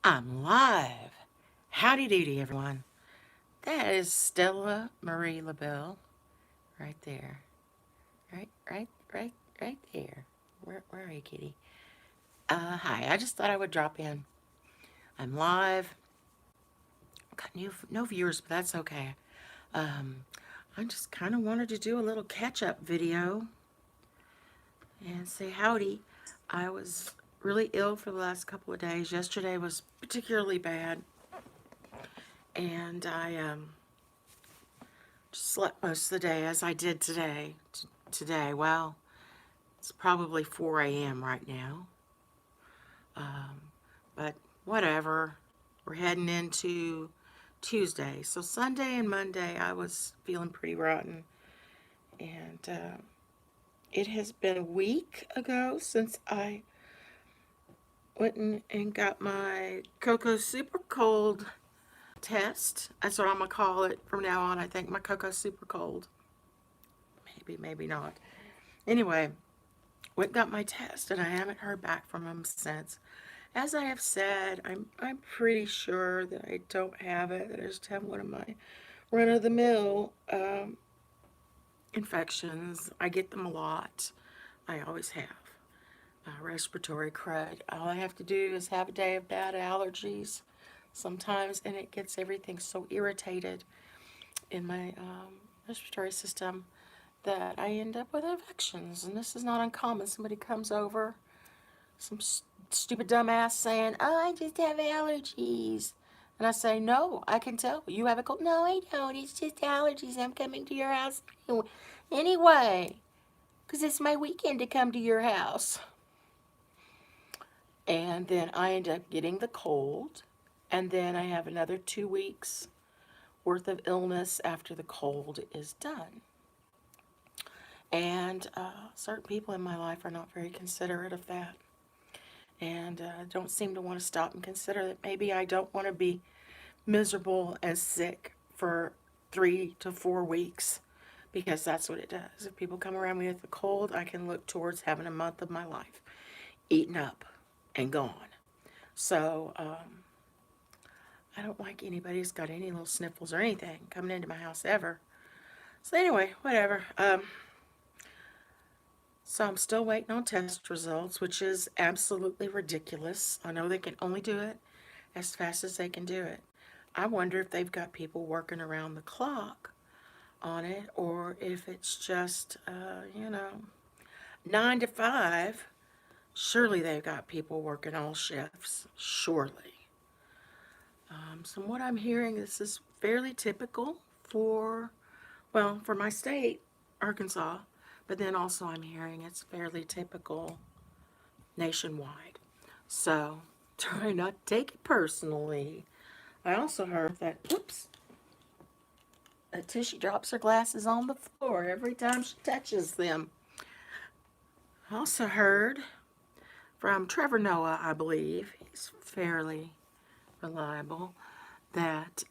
I'm live. Howdy doody, everyone. That is Stella Marie LaBelle right there. Right there. Where are you, kitty? Hi. I just thought I would drop in. I'm live. Got no viewers, but that's okay. Um, I just kind of wanted to do a little catch-up video and say howdy. I was really ill for the last couple of days. Yesterday was particularly bad, and I slept most of the day as I did today. Today, well, it's probably 4 a.m. right now. But whatever. We're heading into Tuesday. So Sunday and Monday, I was feeling pretty rotten. And it has been a week ago since I went and got my Cocoa Super Cold test. That's what I'm going to call it from now on. I think my Cocoa Super Cold. Maybe not. Anyway, went and got my test, and I haven't heard back from them since. As I have said, I'm pretty sure that I don't have it. That I just have one of my run-of-the-mill infections. I get them a lot. I always have. Respiratory crud. All I have to do is have a day of bad allergies sometimes, and it gets everything so irritated in my respiratory system that I end up with infections. And this is not uncommon. Somebody comes over, some stupid dumbass saying, "Oh, I just have allergies." And I say, "No, I can tell. You have a cold." "No, I don't. It's just allergies. I'm coming to your house anyway, because it's my weekend to come to your house." And then I end up getting the cold. And then I have another 2 weeks worth of illness after the cold is done. And certain people in my life are not very considerate of that. And don't seem to want to stop and consider that maybe I don't want to be miserable and sick for 3 to 4 weeks, because that's what it does. If people come around me with a cold, I can look towards having a month of my life eaten up and gone. So I don't like anybody who's got any little sniffles or anything coming into my house ever. So anyway, whatever. So I'm still waiting on test results, which is absolutely ridiculous. I know they can only do it as fast as they can do it. I wonder if they've got people working around the clock on it, or if it's just, 9 to 5. Surely they've got people working all shifts. Surely. From what I'm hearing, this is fairly typical for my state, Arkansas, but then also I'm hearing it's fairly typical nationwide. So try not to take it personally. I also heard that Tushy drops her glasses on the floor every time she touches them. I also heard from Trevor Noah, I believe, he's fairly reliable, that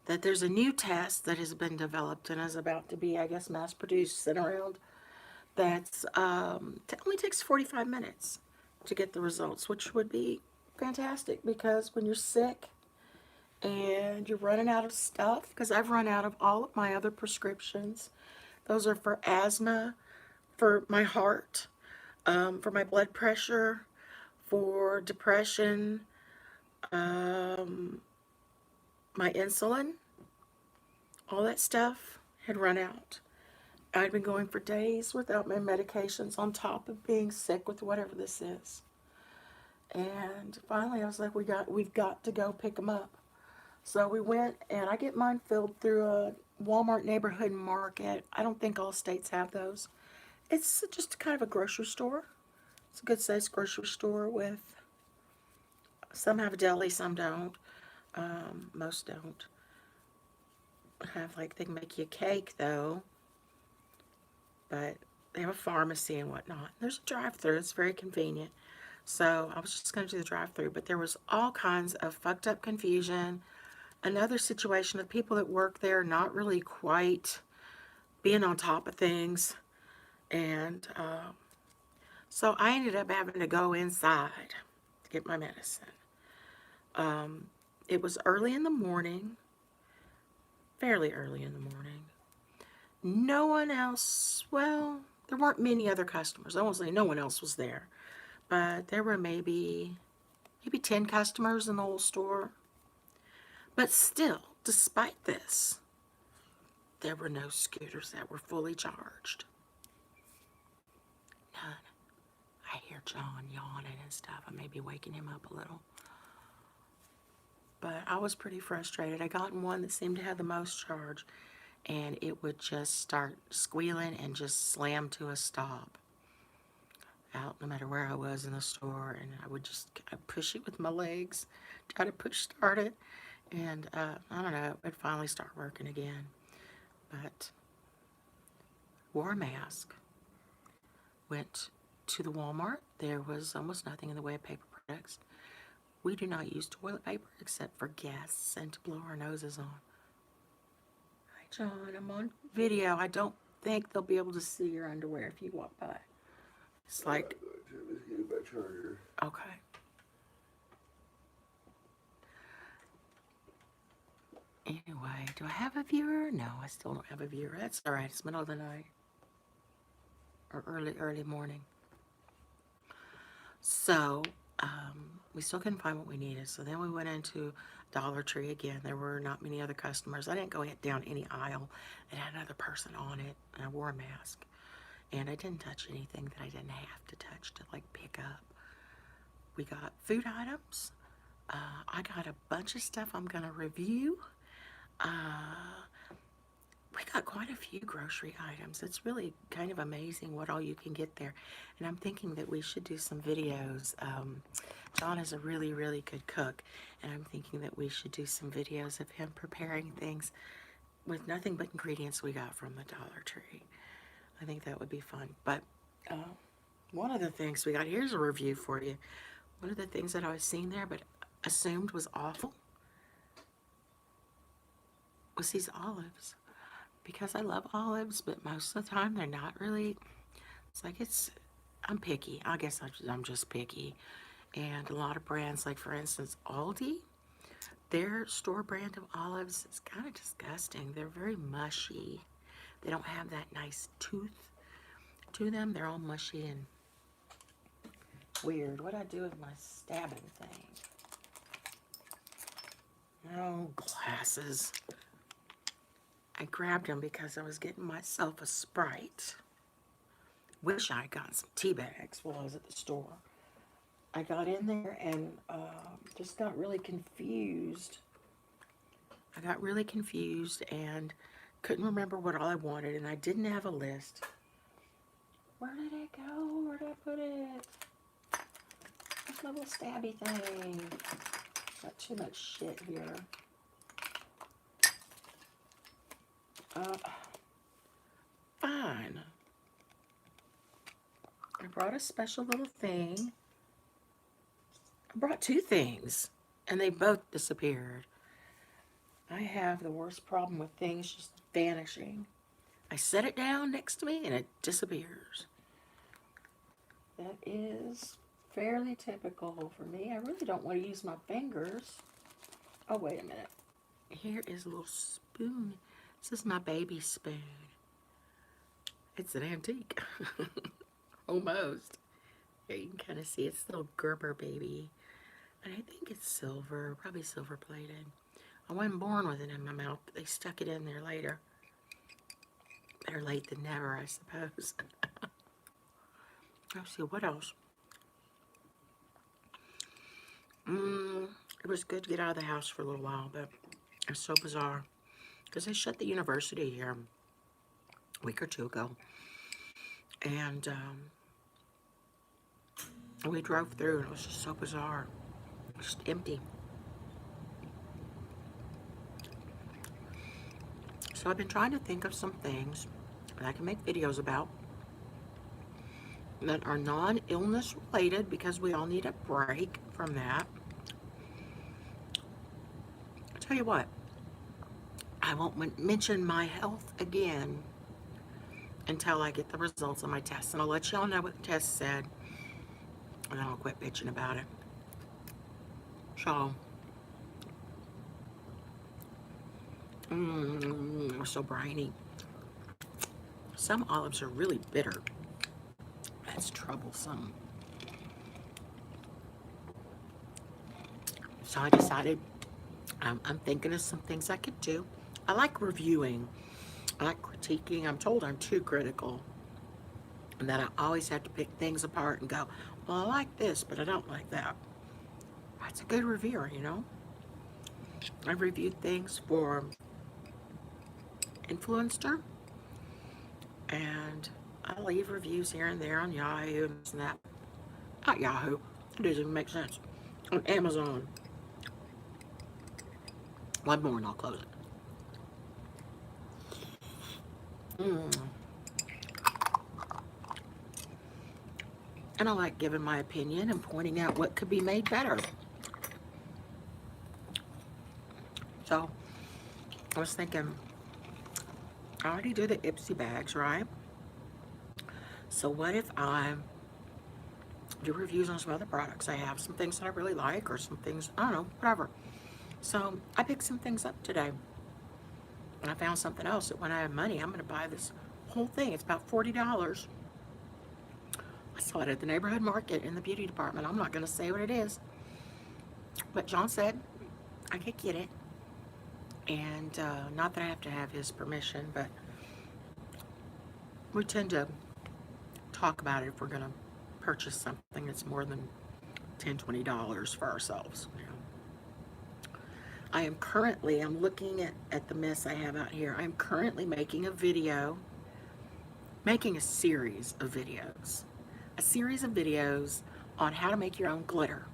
that there's a new test that has been developed and is about to be, I guess, mass produced, sent around, that's only takes 45 minutes to get the results, which would be fantastic, because when you're sick and you're running out of stuff, because I've run out of all of my other prescriptions. Those are for asthma, for my heart, for my blood pressure, for depression, um, my insulin, all that stuff had run out. I'd been going for days without my medications on top of being sick with whatever this is. And finally I was like, we've got to go pick them up. So we went, and I get mine filled through a Walmart neighborhood market. I don't think all states have those. It's just kind of a grocery store. It's a good sized grocery store with, some have a deli, some don't. Most don't. They can make you a cake though, but they have a pharmacy and whatnot. There's a drive-through. It's very convenient. So I was just going to do the drive-through, but there was all kinds of fucked up confusion. Another situation of people that work there not really quite being on top of things. And so I ended up having to go inside to get my medicine. It was early in the morning, fairly early in the morning. No one else, well, there weren't many other customers. I won't say no one else was there, but there were maybe 10 customers in the whole store. But still, despite this, there were no scooters that were fully charged. None. I hear John yawning and stuff. I may be waking him up a little. But I was pretty frustrated. I got in one that seemed to have the most charge, and it would just start squealing and just slam to a stop out no matter where I was in the store. And I'd push it with my legs, try to push start it, and I don't know, it'd finally start working again. But wore a mask, went to the Walmart. There was almost nothing in the way of paper products. We do not use toilet paper except for guests and to blow our noses on. Hi, John. I'm on video. I don't think they'll be able to see your underwear if you walk by. It's like... Let's get my charger. Okay. Anyway, do I have a viewer? No, I still don't have a viewer. That's all right. It's middle of the night. Or early morning. So, we still couldn't find what we needed. So then we went into Dollar Tree again. There were not many other customers. I didn't go down any aisle that had another person on it. And I wore a mask. And I didn't touch anything that I didn't have to touch to, like, pick up. We got food items. I got a bunch of stuff I'm going to review. We got quite a few grocery items. It's really kind of amazing what all you can get there. And I'm thinking that we should do some videos. John is a really, really good cook. And I'm thinking that we should do some videos of him preparing things with nothing but ingredients we got from the Dollar Tree. I think that would be fun. But one of the things we got, here's a review for you. One of the things that I was seeing there but assumed was awful was these olives. Because I love olives, but most of the time they're not really, I'm picky. I guess I'm just picky. And a lot of brands, like for instance, Aldi, their store brand of olives is kind of disgusting. They're very mushy. They don't have that nice tooth to them. They're all mushy and weird. What'd I do with my stabbing thing? Oh, glasses. I grabbed them because I was getting myself a Sprite. Wish I had gotten some tea bags while I was at the store. I got in there and just got really confused. I got really confused and couldn't remember what all I wanted, and I didn't have a list. Where did it go? Where did I put it? Where's my little stabby thing? Got too much shit here. Fine. I brought a special little thing. I brought two things, and they both disappeared. I have the worst problem with things just vanishing. I set it down next to me, and it disappears. That is fairly typical for me. I really don't want to use my fingers. Oh, wait a minute. Here is a little spoon. This is my baby spoon. It's an antique. Almost. Here you can kind of see it's a little Gerber baby. And I think it's silver, probably silver plated. I wasn't born with it in my mouth, but they stuck it in there later. Better late than never, I suppose. Let's see, what else? It was good to get out of the house for a little while, but it's so bizarre. Because they shut the university here a week or two ago. And we drove through, and it was just so bizarre. Just empty. So I've been trying to think of some things that I can make videos about that are non-illness related, because we all need a break from that. I'll tell you what. I won't mention my health again until I get the results of my tests. And I'll let y'all know what the test said. And then I'll quit bitching about it. So, so briny. Some olives are really bitter. That's troublesome. So I decided I'm thinking of some things I could do. I like reviewing. I like critiquing. I'm told I'm too critical and that I always have to pick things apart and go, well, I like this, but I don't like that. That's a good reviewer, you know? I've reviewed things for Influencer, and I leave reviews here and there on Yahoo and this and that. Not Yahoo. It doesn't even make sense. On Amazon. One more and I'll close it. And I like giving my opinion and pointing out what could be made better. So I was thinking, I already do the Ipsy bags, right? So what if I do reviews on some other products I have, some things that I really like, or some things, I don't know, whatever. So I picked some things up today. And I found something else that when I have money, I'm going to buy this whole thing. It's about $40. I saw it at the neighborhood market in the beauty department. I'm not going to say what it is. But John said I could get it. And not that I have to have his permission, but we tend to talk about it if we're going to purchase something that's more than $10, $20 for ourselves. You know. I'm looking at the mess I have out here. I'm currently making a video, making a series of videos. A series of videos on how to make your own glitter.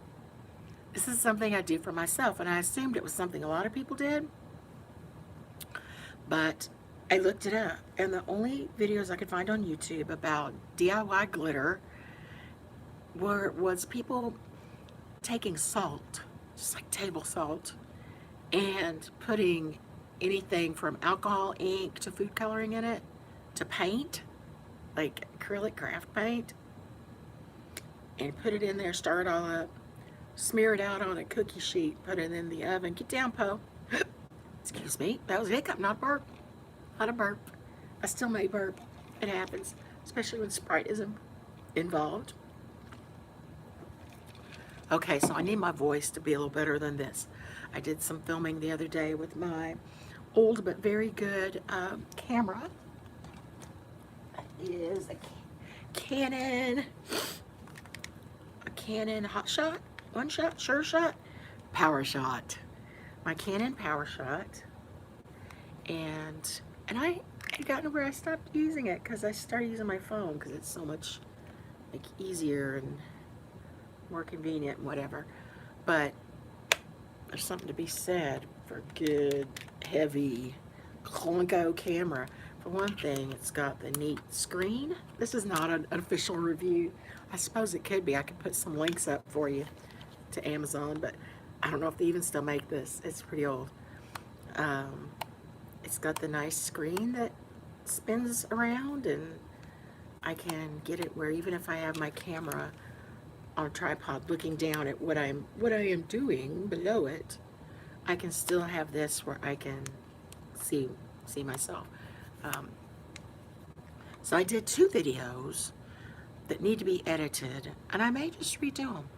This is something I do for myself, and I assumed it was something a lot of people did, but I looked it up, and the only videos I could find on YouTube about DIY glitter was people taking salt, just like table salt, and putting anything from alcohol ink to food coloring in it to paint, like acrylic craft paint, and put it in there, stir it all up, smear it out on a cookie sheet, put it in the oven. Get down, Poe. Excuse me, that was a hiccup, not a burp. Not a burp. I still may burp. It happens, especially when Sprite is involved. Okay, so I need my voice to be a little better than this. I did some filming the other day with my old but very good camera. It is a Canon hot shot, one shot, sure shot, power shot. My Canon power shot. And I had gotten where I stopped using it because I started using my phone because it's so much like easier and more convenient and whatever. But there's something to be said for good, heavy, clunko camera. For one thing, it's got the neat screen. This is not an official review. I suppose it could be. I could put some links up for you to Amazon, but I don't know if they even still make this. It's pretty old. It's got the nice screen that spins around, and I can get it where even if I have my camera on a tripod looking down at what I am doing below it, I can still have this where I can see myself. So I did 2 videos that need to be edited, and I may just redo them.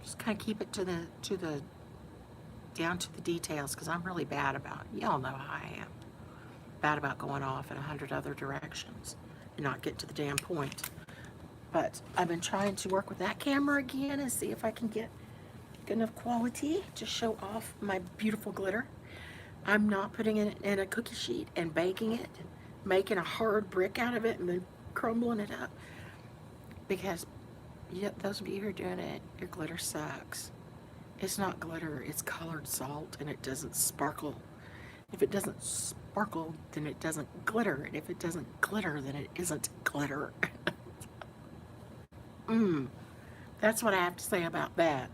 Just kind of keep it to the down to the details, because I'm really bad about, y'all know how I am, bad about going off in 100 other directions and not get to the damn point. But I've been trying to work with that camera again and see if I can get good enough quality to show off my beautiful glitter. I'm not putting it in a cookie sheet and baking it, making a hard brick out of it and then crumbling it up, because those of you who are doing it, your glitter sucks. It's not glitter, it's colored salt, and it doesn't sparkle. If it doesn't sparkle, then it doesn't glitter, and if it doesn't glitter, then it isn't glitter. That's what I have to say about that.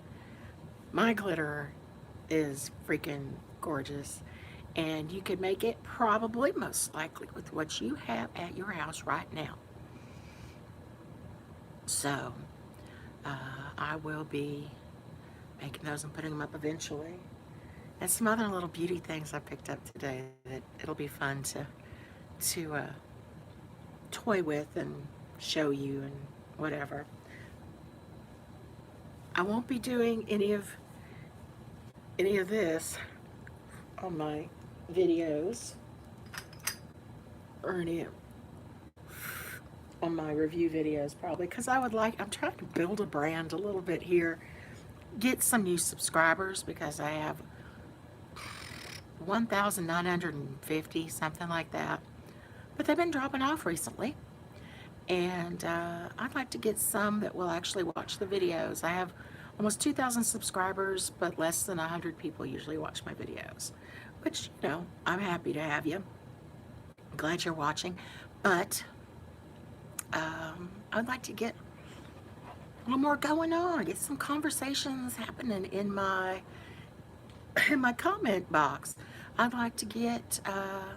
My glitter is freaking gorgeous, and you could make it probably most likely with what you have at your house right now. So I will be making those and putting them up eventually. And some other little beauty things I picked up today that it'll be fun to toy with and show you and whatever. I won't be doing any of this on my videos or any on my review videos probably because I'm trying to build a brand a little bit here, get some new subscribers because I have 1,950, something like that. But they've been dropping off recently. And I'd like to get some that will actually watch the videos. I have almost 2,000 subscribers, but less than 100 people usually watch my videos, which, I'm happy to have you. I'm glad you're watching. But I'd like to get a little more going on, get some conversations happening in my comment box. I'd like to get, I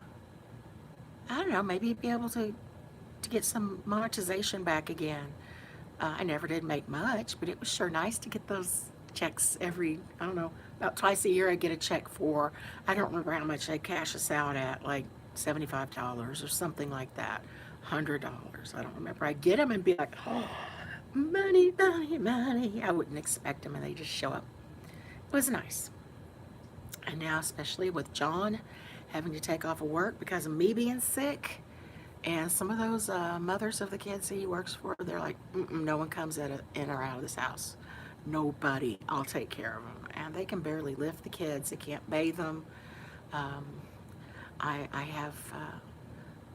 don't know, maybe be able to get some monetization back again. I never did make much, but it was sure nice to get those checks I don't know, about twice a year I get a check for, I don't remember how much they cash us out at, like $75 or something like that. $100. I don't remember. I get them and be like, oh, money, money, money. I wouldn't expect them and they just show up. It was nice. And now, especially with John having to take off of work because of me being sick, and some of those mothers of the kids that he works for, they're like, no one comes in or out of this house. Nobody. I'll take care of them. And they can barely lift the kids. They can't bathe them. Um, I have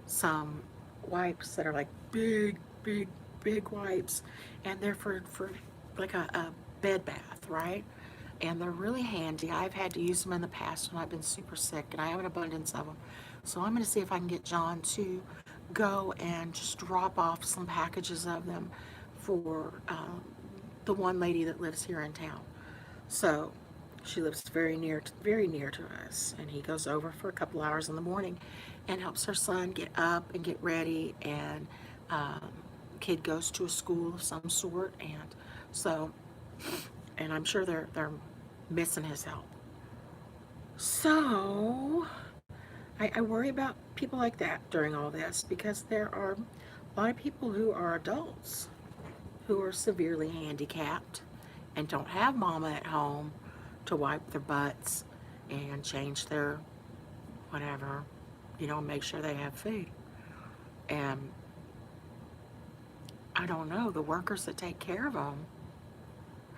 some wipes that are like big, big, big wipes. And they're for like a bed bath, right? And they're really handy. I've had to use them in the past when I've been super sick, and I have an abundance of them. So I'm going to see if I can get John to go and just drop off some packages of them for the one lady that lives here in town. So she lives very near to us, and he goes over for a couple hours in the morning and helps her son get up and get ready. And kid goes to a school of some sort, and so I'm sure they're missing his help. So I worry about people like that during all this because there are a lot of people who are adults who are severely handicapped and don't have mama at home to wipe their butts and change their whatever, make sure they have food. And I don't know, the workers that take care of them,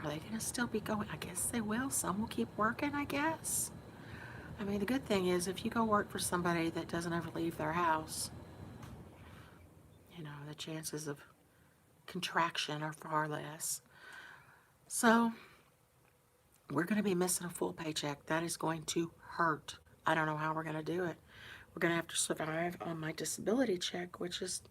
are they going to still be going? I guess they will. Some will keep working, I guess. I mean, the good thing is if you go work for somebody that doesn't ever leave their house, the chances of contraction are far less. So we're going to be missing a full paycheck. That is going to hurt. I don't know how we're going to do it. We're going to have to survive on my disability check, which is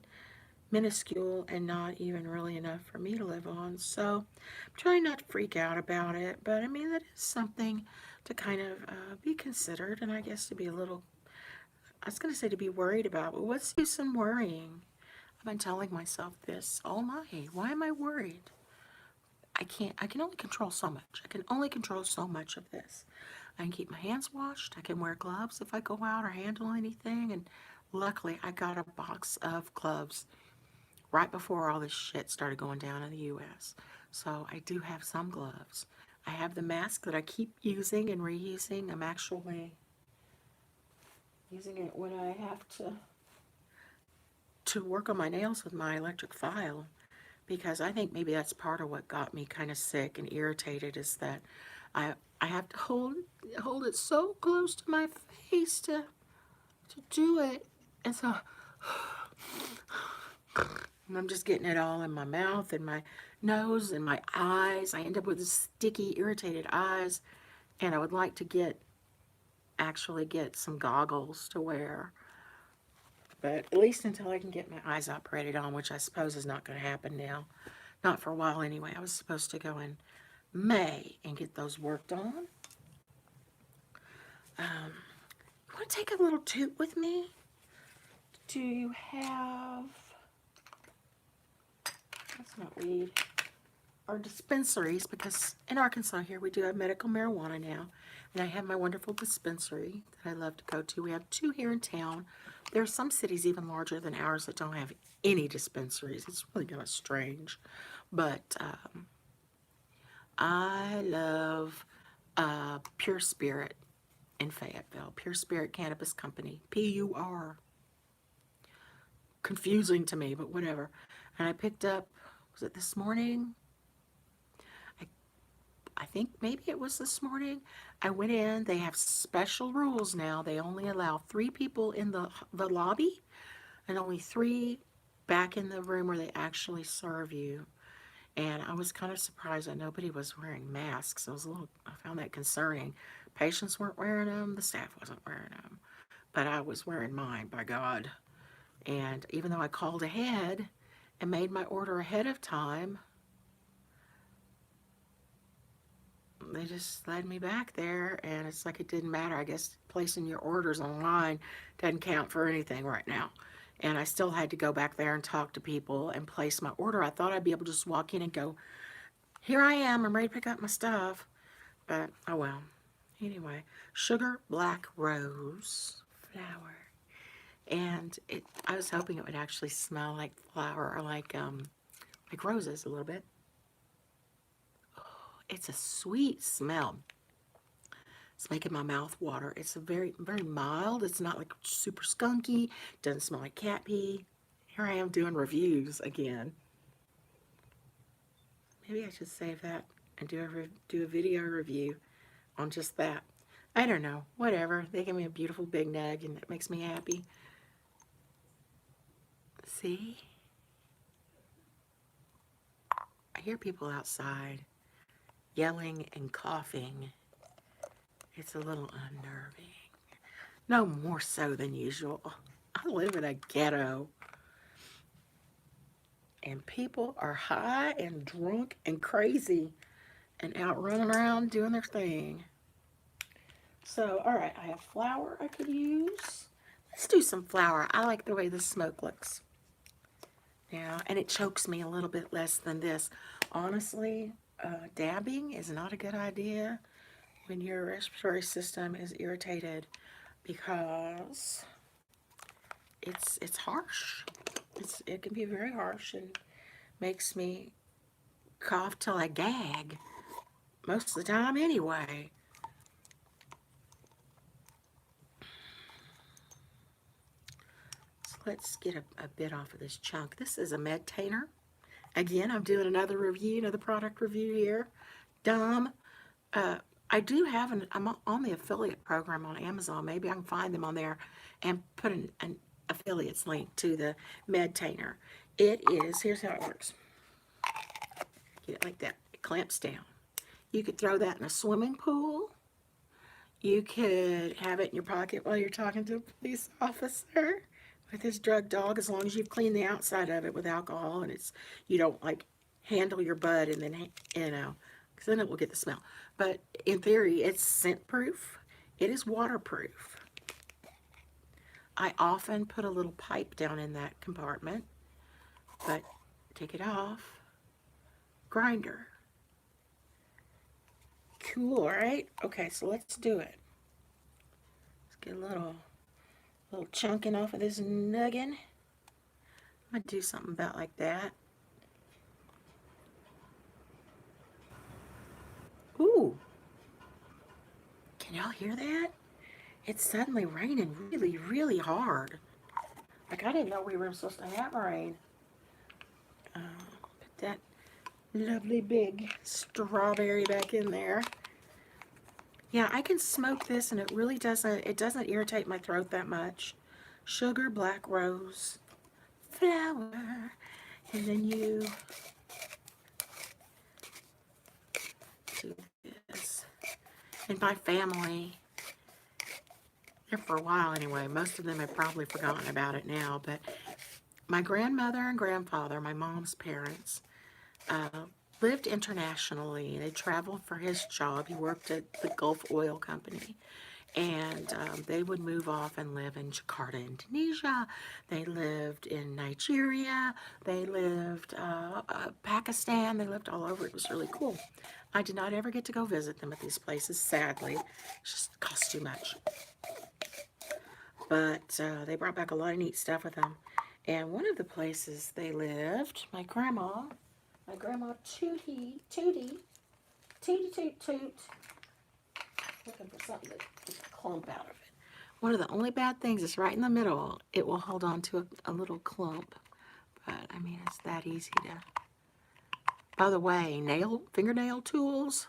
minuscule and not even really enough for me to live on. So I'm trying not to freak out about it, but I mean, that is something to kind of be considered, and I guess to be I was going to say to be worried about, but what's the use in worrying? I've been telling myself this all night. Why am I worried? I can only control so much. I can only control so much of this. I can keep my hands washed. I can wear gloves if I go out or handle anything. And luckily, I got a box of gloves right before all this shit started going down in the U.S. So I do have some gloves. I have the mask that I keep using and reusing. I'm actually using it when I have to work on my nails with my electric file, because I think maybe that's part of what got me kind of sick and irritated is that I have to hold it so close to my face to do it, and so and I'm just getting it all in my mouth and my nose and my eyes. I end up with sticky, irritated eyes, and I would like to actually get some goggles to wear. But at least until I can get my eyes operated on, which I suppose is not going to happen now. Not for a while anyway. I was supposed to go in May and get those worked on. You want to take a little toot with me? Do you have... That's not weed. our dispensaries, because in Arkansas here we do have medical marijuana now, and I have my wonderful dispensary that I love to go to. We have 2 here in town. There are some cities even larger than ours that don't have any dispensaries. It's really kind of strange, but I love Pure Spirit in Fayetteville. Pure Spirit Cannabis Company, PUR. Confusing to me, but whatever. And I picked up, was it this morning? I think maybe it was this morning. I went in. They have special rules now. They only allow 3 people in the lobby and only 3 back in the room where they actually serve you. And I was kind of surprised that nobody was wearing masks. I found that concerning. Patients weren't wearing them. The staff wasn't wearing them. But I was wearing mine, by God. And even though I called ahead and made my order ahead of time, they just led me back there, and it's like it didn't matter. I guess placing your orders online doesn't count for anything right now. And I still had to go back there and talk to people and place my order. I thought I'd be able to just walk in and go, here I am, I'm ready to pick up my stuff. But, oh well. Anyway, Sugar Black Rose flower. And I was hoping it would actually smell like flower or like roses a little bit. It's a sweet smell. It's making my mouth water. It's a very, very mild. It's not like super skunky. Doesn't smell like cat pee. Here I am doing reviews again. Maybe I should save that and do a video review on just that. I don't know. Whatever. They give me a beautiful big nug, and it makes me happy. See? I hear people outside yelling and coughing. It's a little unnerving. No more so than usual. I live in a ghetto. And people are high and drunk and crazy and out running around doing their thing. So, all right, I have flour I could use. Let's do some flour. I like the way this smoke looks. Yeah, and it chokes me a little bit less than this. Honestly, dabbing is not a good idea when your respiratory system is irritated because it's harsh. It can be very harsh and makes me cough till I gag most of the time anyway. So let's get a bit off of this chunk. This is a Medtainer. Again, I'm doing another review, another product review here. Dumb. I do have I'm on the affiliate program on Amazon. Maybe I can find them on there and put an affiliates link to the Medtainer. It is, here's how it works. Get it like that. It clamps down. You could throw that in a swimming pool. You could have it in your pocket while you're talking to a police officer with his drug dog, as long as you've cleaned the outside of it with alcohol and you don't like handle your bud and then, because then it will get the smell. But in theory, it's scent proof. It is waterproof. I often put a little pipe down in that compartment, but take it off. Grinder. Cool, right? Okay, so let's do it. Let's get a little chunking off of this nuggin. I'm gonna do something about like that. Ooh, can y'all hear that? It's suddenly raining really, really hard. Like I didn't know we were supposed to have rain. Put that lovely big strawberry back in there. Yeah, I can smoke this and it really doesn't irritate my throat that much. Sugar Black Rose flower. And then you do this. And my family, there for a while anyway, most of them have probably forgotten about it now, but my grandmother and grandfather, my mom's parents, lived internationally. They traveled for his job. He worked at the Gulf Oil Company. And they would move off and live in Jakarta, Indonesia. They lived in Nigeria. They lived Pakistan. They lived all over. It was really cool. I did not ever get to go visit them at these places, sadly. It just cost too much. But they brought back a lot of neat stuff with them. And one of the places they lived, my grandma Tootie Toot Toot, looking for something to get a clump out of it. One of the only bad things is right in the middle. It will hold on to a little clump. But, I mean, it's that easy to... By the way, fingernail tools,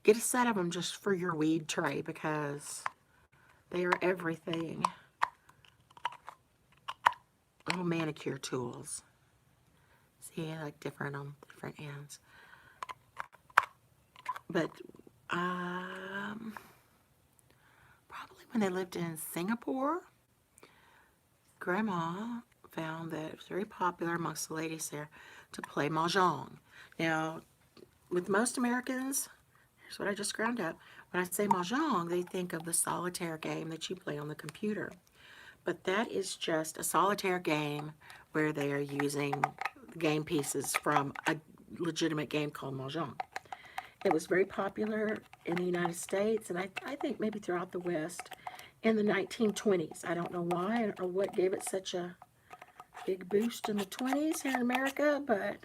get a set of them just for your weed tray because they are everything. Little manicure tools. See, like different on different ends. But, probably when they lived in Singapore, Grandma found that it was very popular amongst the ladies there to play mahjong. Now, with most Americans, here's what I just ground up. When I say mahjong, they think of the solitaire game that you play on the computer. But that is just a solitaire game where they are using game pieces from a legitimate game called mahjong. It was very popular in the United States, and I think maybe throughout the West in the 1920s. I don't know why or what gave it such a big boost in the 20s here in America, but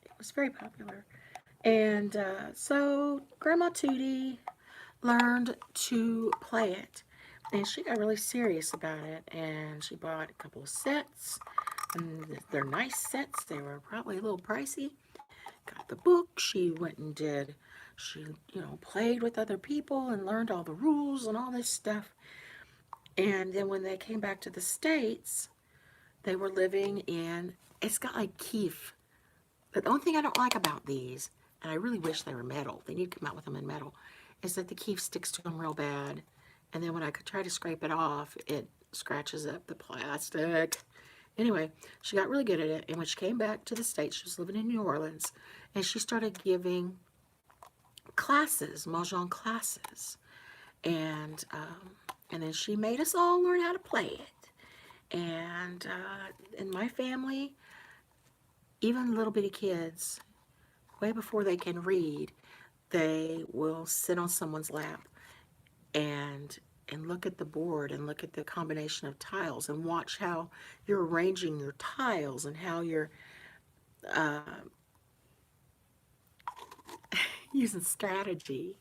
it was very popular. And so Grandma Tootie learned to play it, and she got really serious about it, and she bought a couple of sets, and they're nice sets. They were probably a little pricey. Got the book. She went and she played with other people and learned all the rules and all this stuff. And then when they came back to the States, they were living in, it's got like keef. The only thing I don't like about these, and I really wish they were metal, they need to come out with them in metal, is that the keef sticks to them real bad. And then when I could try to scrape it off, it scratches up the plastic. Anyway, she got really good at it, and when she came back to the States, she was living in New Orleans, and she started giving classes, mahjong classes, and then she made us all learn how to play it. And in my family, even little bitty kids, way before they can read, they will sit on someone's lap and look at the board and look at the combination of tiles and watch how you're arranging your tiles and how you're using strategy,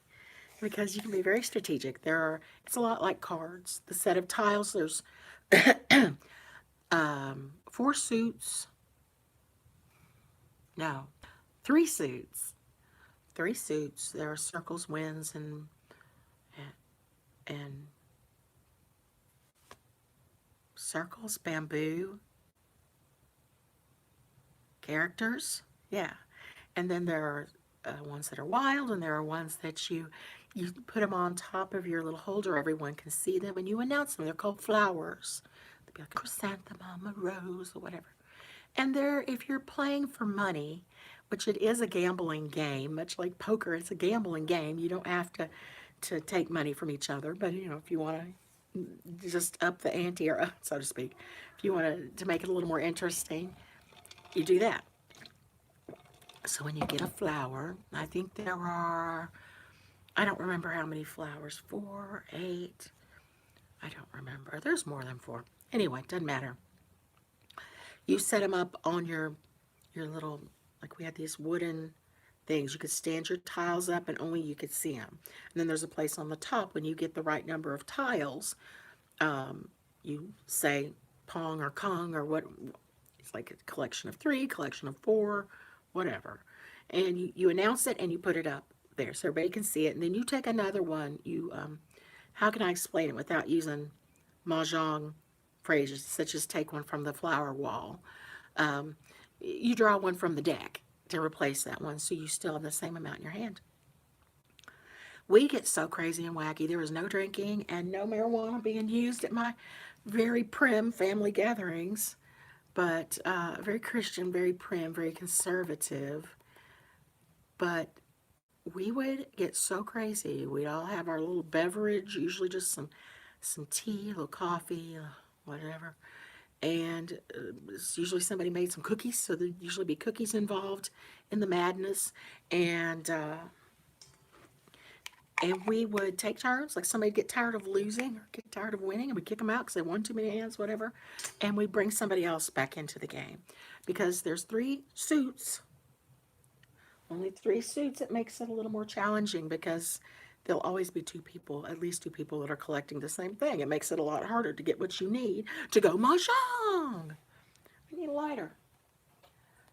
because you can be very strategic. It's a lot like cards. The set of tiles, there's 4 suits. No, 3 suits. 3 suits. There are circles, winds, and circles, bamboo, characters. Yeah. And then there are ones that are wild, and there are ones that you put them on top of your little holder. Everyone can see them, and you announce them. They're called flowers. They'll be like a chrysanthemum, a rose, or whatever. And if you're playing for money, which it is a gambling game, much like poker, it's a gambling game. You don't have to take money from each other, but if you want to just up the ante, or so to speak, if you want to make it a little more interesting, you do that. So when you get a flower, I think there are, I don't remember how many flowers, 4, 8, I don't remember. There's more than 4. Anyway, doesn't matter. You set them up on your little, like we had these wooden things. You could stand your tiles up and only you could see them. And then there's a place on the top when you get the right number of tiles. You say Pong or Kong or what, it's like a collection of 3, collection of 4, whatever. And you announce it and you put it up there so everybody can see it. And then you take another one. How can I explain it without using mahjong phrases such as take one from the flower wall? You draw one from the deck to replace that one, so you still have the same amount in your hand. We get so crazy and wacky. There was no drinking and no marijuana being used at my very prim family gatherings, but very Christian, very prim, very conservative. But we would get so crazy. We'd all have our little beverage, usually just some tea, a little coffee, whatever. And it's usually somebody made some cookies, so there'd usually be cookies involved in the madness. And and we would take turns, like somebody get tired of losing or get tired of winning, and we kick them out because they won too many hands, whatever. And we bring somebody else back into the game because there's three suits, only three suits. It makes it a little more challenging because there'll always be two people, at least two people that are collecting the same thing. It makes it a lot harder to get what you need to go mahjong. I need a lighter.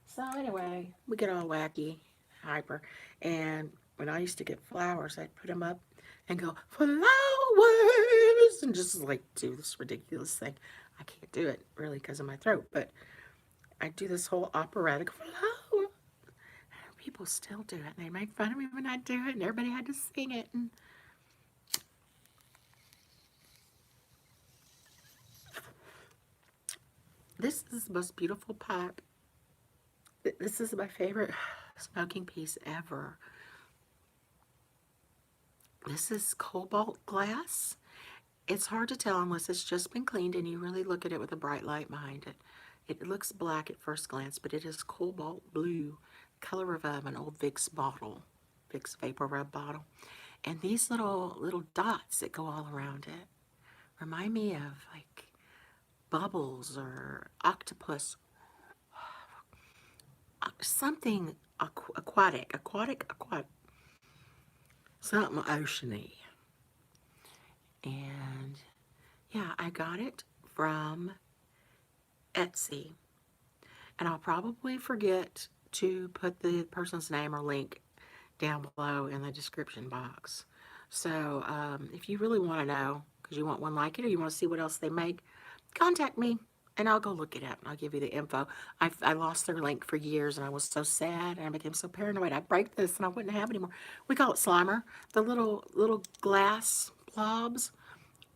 So anyway, we get all wacky, hyper, and when I used to get flowers, I'd put them up and go flowers and just like do this ridiculous thing. I can't do it really because of my throat, but I do this whole operatic flower. People still do it. And they make fun of me when I do it, and everybody had to sing it. And this is the most beautiful pipe. This is my favorite smoking piece ever. This is cobalt glass. It's hard to tell unless it's just been cleaned and you really look at it with a bright light behind it. It looks black at first glance, but it is cobalt blue, color of an old Vicks bottle, Vicks Vapor Rub bottle. And these little dots that go all around it remind me of like bubbles or octopus, something aquatic, something oceany. And yeah, I got it from Etsy. And I'll probably forget to put the person's name or link down below in the description box. So if you really want to know, because you want one like it or you want to see what else they make, contact me and I'll go look it up and I'll give you the info. I lost their link for years and I was so sad and I became so paranoid. I'd break this and I wouldn't have it anymore. We call it Slimer. The little glass blobs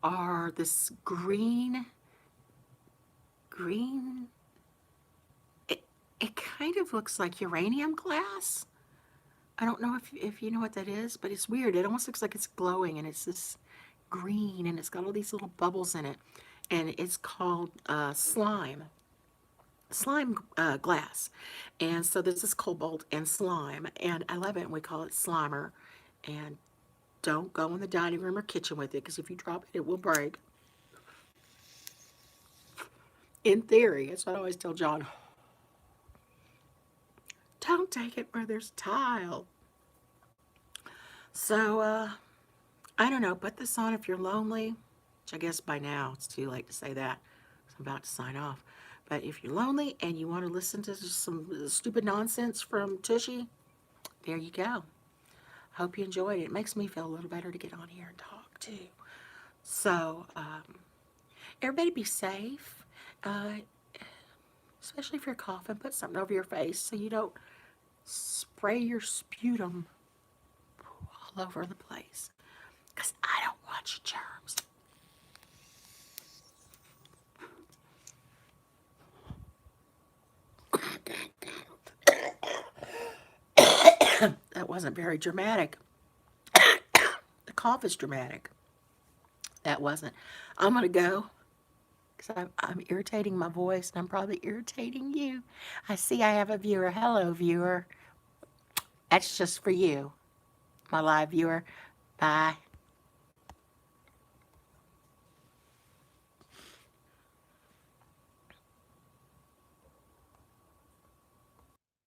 are this green. It kind of looks like uranium glass. I don't know if you know what that is, but it's weird. It almost looks like it's glowing and it's this green and it's got all these little bubbles in it. And it's called slime glass. And so this is cobalt and slime. And I love it. And we call it Slimer. And don't go in the dining room or kitchen with it because if you drop it, it will break. In theory, that's what I always tell John. Don't take it where there's tile. So, I don't know, put this on if you're lonely, which I guess by now it's too late to say that, 'cause I'm about to sign off. But if you're lonely and you want to listen to some stupid nonsense from Tushy, there you go. Hope you enjoyed it. It makes me feel a little better to get on here and talk too. So, everybody be safe, uh, especially if you're coughing. Put something over your face so you don't spray your sputum all over the place. Because I don't want germs. That wasn't very dramatic. The cough is dramatic. That wasn't. I'm going to go because I'm irritating my voice and I'm probably irritating you. I see I have a viewer. Hello, viewer. That's just for you, my live viewer. Bye.